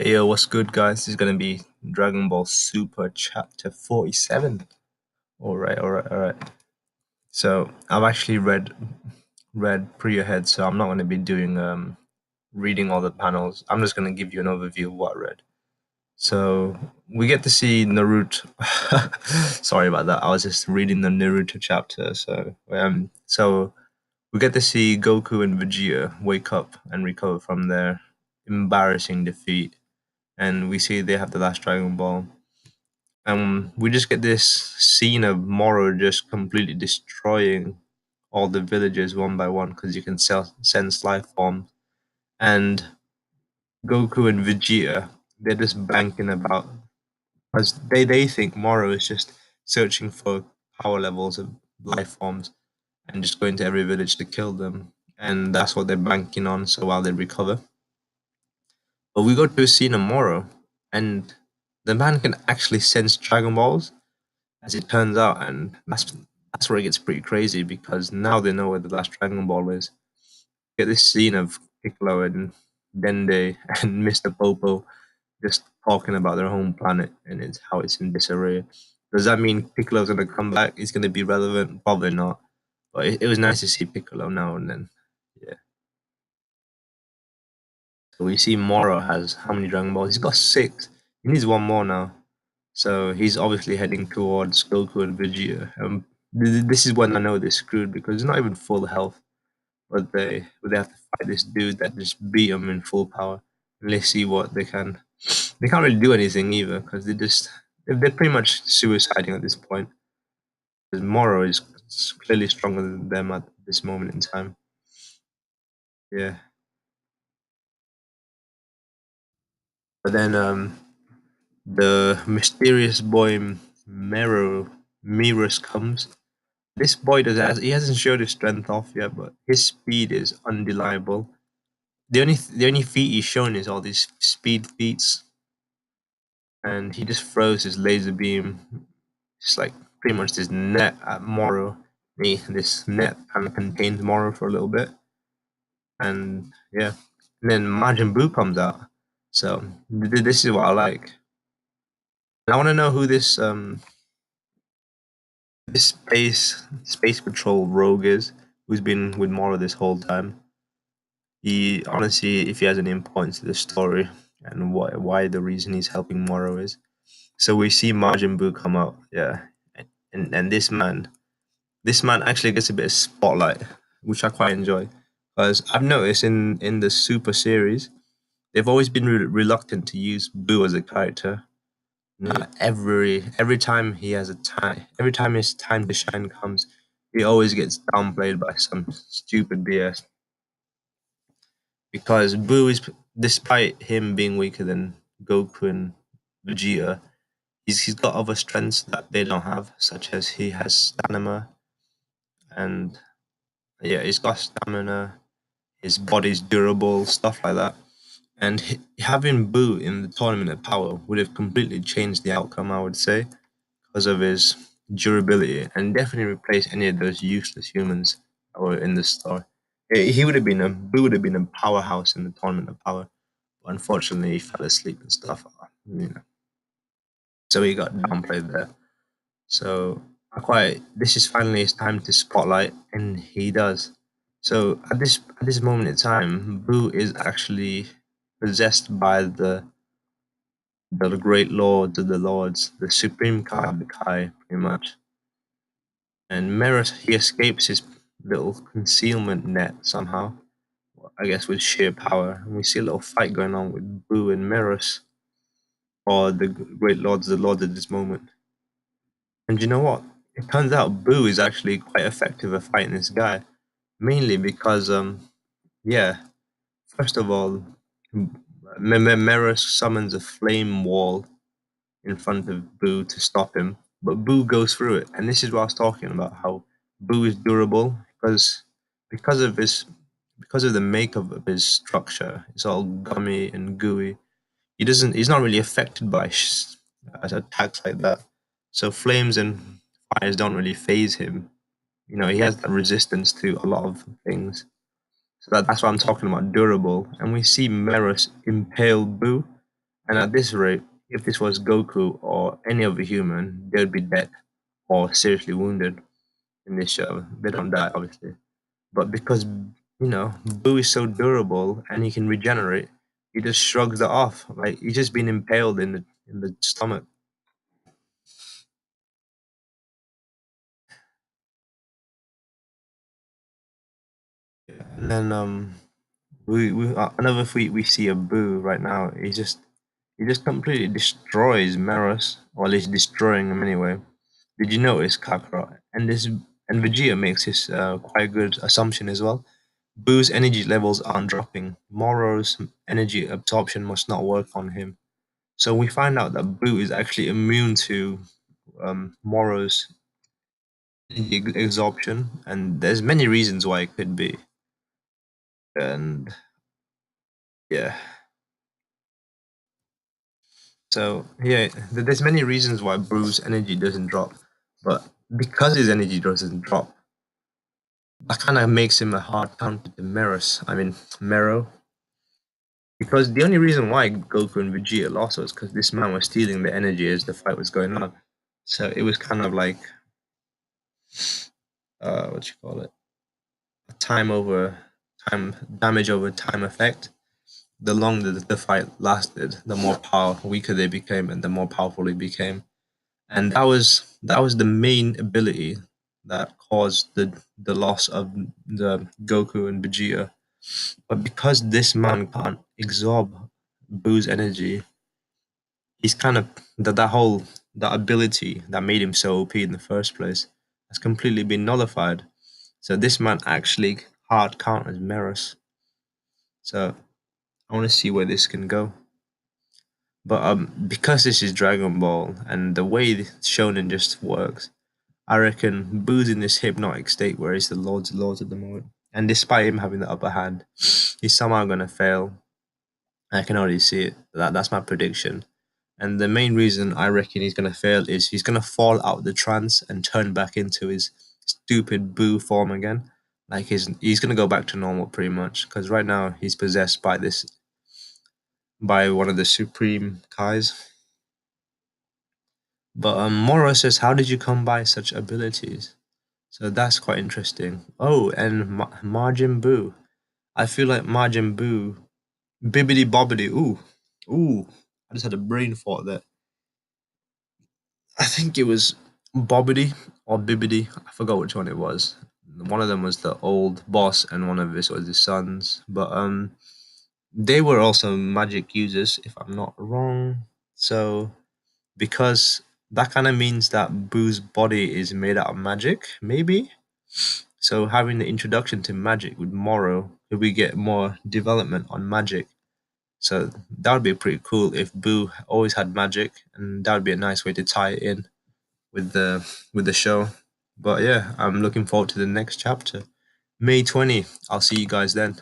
Hey yo, what's good, guys? This is gonna be Dragon Ball Super Chapter 47. Alright. So I've actually read pre ahead, so I'm not gonna be doing reading all the panels. I'm just gonna give you an overview of what I read. So we get to see Naruto. Sorry about that. I was just reading the Naruto chapter. So we get to see Goku and Vegeta wake up and recover from their embarrassing defeat, and we see they have the last Dragon Ball. We just get this scene of Morro just completely destroying all the villagers one by one because you can sense life forms. And Goku and Vegeta, they're just banking about because they think Morro is just searching for power levels of life forms and just going to every village to kill them. And that's what they're banking on so while they recover. But we go to a scene of Morro, and the man can actually sense Dragon Balls, as it turns out, and that's where it gets pretty crazy because now they know where the last Dragon Ball is. You get this scene of Piccolo and Dende and Mr. Popo just talking about their home planet and it's how it's in disarray. Does that mean Piccolo's gonna come back? He's gonna be relevant? Probably not. But it was nice to see Piccolo now and then. Yeah. So we see Moro has how many Dragon Balls? He's got 6. He needs one more now. So he's obviously heading towards Goku and Vegeta. This is when I know they're screwed because they're not even full health, but they have to fight this dude that just beat them in full power. And let's see what they can. They can't really do anything either because they're pretty much suiciding at this point. Because Moro is clearly stronger than them at this moment in time. Yeah, but then the mysterious boy Mirrors comes. This boy he hasn't showed his strength off yet, but his speed is undeniable. The only feat he's shown is all these speed feats, and he just throws his laser beam, just like pretty much this net at Moro. This net kind of contains Moro for a little bit, and yeah, and then Majin Buu comes out. So this is what I like. And I want to know who this space patrol rogue is, who's been with Moro this whole time. He honestly, if he has any importance to the story and why the reason he's helping Moro is. So we see Majin Buu come out, yeah, and this man actually gets a bit of spotlight, which I quite enjoy, because I've noticed in the Super series they've always been reluctant to use Buu as a character. Not every time he has a time, every time his time to shine comes, he always gets downplayed by some stupid BS. Because Boo is, despite him being weaker than Goku and Vegeta, he's got other strengths that they don't have, such as he has stamina, and yeah, he's got stamina. His body's durable, stuff like that. And having Boo in the tournament of power would have completely changed the outcome, I would say, because of his durability, and definitely replace any of those useless humans that were in the story. He would have been a Boo would have been a powerhouse in the tournament of power. Unfortunately, he fell asleep and stuff. You know, so he got downplayed there. So this is finally his time to spotlight, and he does. So at this moment in time, Boo is actually possessed by the great lords of the lords, the supreme Kai of the Kai, pretty much. And Merus, he escapes his little concealment net somehow, I guess with sheer power. And we see a little fight going on with Boo and Merus, or the great lords, the lords at this moment. And you know what? It turns out Boo is actually quite effective at fighting this guy, mainly because yeah, first of all, Merus summons a flame wall in front of Boo to stop him, but Boo goes through it, and this is what I was talking about: how Boo is durable because of his because of the makeup of his structure. It's all gummy and gooey. He's not really affected by attacks like that. So flames and fires don't really phase him. He has that resistance to a lot of things. So that's why I'm talking about durable. And we see Merus impale Boo, And at this rate, if this was Goku or any other human, they would be dead or seriously wounded in this show. They don't die, obviously. But because, Boo is so durable and he can regenerate, he just shrugs it off. Like he's just been impaled in the stomach. And then whenever we see a Boo right now, he just completely destroys Meros, or at least destroying him anyway. Did you notice Kakarot? And Vegeta makes this quite good assumption as well. Boo's energy levels aren't dropping. Morro's energy absorption must not work on him. So we find out that Boo is actually immune to Morro's energy absorption, and there's many reasons why it could be. And yeah, so yeah, there's many reasons why Boo's energy doesn't drop, but because his energy doesn't drop, that kind of makes him a hard counter to Meros. I mean, Mero. Because the only reason why Goku and Vegeta lost was because this man was stealing the energy as the fight was going on. So it was kind of like, what you call it, time over time, damage over time effect. The longer the fight lasted, the more weaker they became, and the more powerful they became. And that was the main ability that caused the loss of the Goku and Vegeta. But because this man can't absorb Boo's energy, he's kind of that ability that made him so OP in the first place has completely been nullified. So this man actually hard counters Meros. So I want to see where this can go. But because this is Dragon Ball and the way Shonen just works, I reckon Boo's in this hypnotic state where he's the Lord's Lord at the moment. And despite him having the upper hand, he's somehow gonna fail. I can already see it. That's my prediction. And the main reason I reckon he's gonna fail is he's gonna fall out the trance and turn back into his stupid Boo form again. Like he's gonna go back to normal pretty much. Because right now he's possessed by one of the Supreme Kais. But Moro says, "How did you come by such abilities?" So that's quite interesting. Oh, and Majin Buu. I feel like Majin Buu, bibbidi bobbidi. Ooh. I just had a brain thought there. I think it was Bobbidi or Bibbidi. I forgot which one it was. One of them was the old boss, and one of his was his sons. But they were also magic users, if I'm not wrong. So because that kind of means that Boo's body is made out of magic, maybe. So having the introduction to magic with Moro, if we get more development on magic. So that would be pretty cool if Boo always had magic, and that would be a nice way to tie it in with the show. But yeah, I'm looking forward to the next chapter. May 20. I'll see you guys then.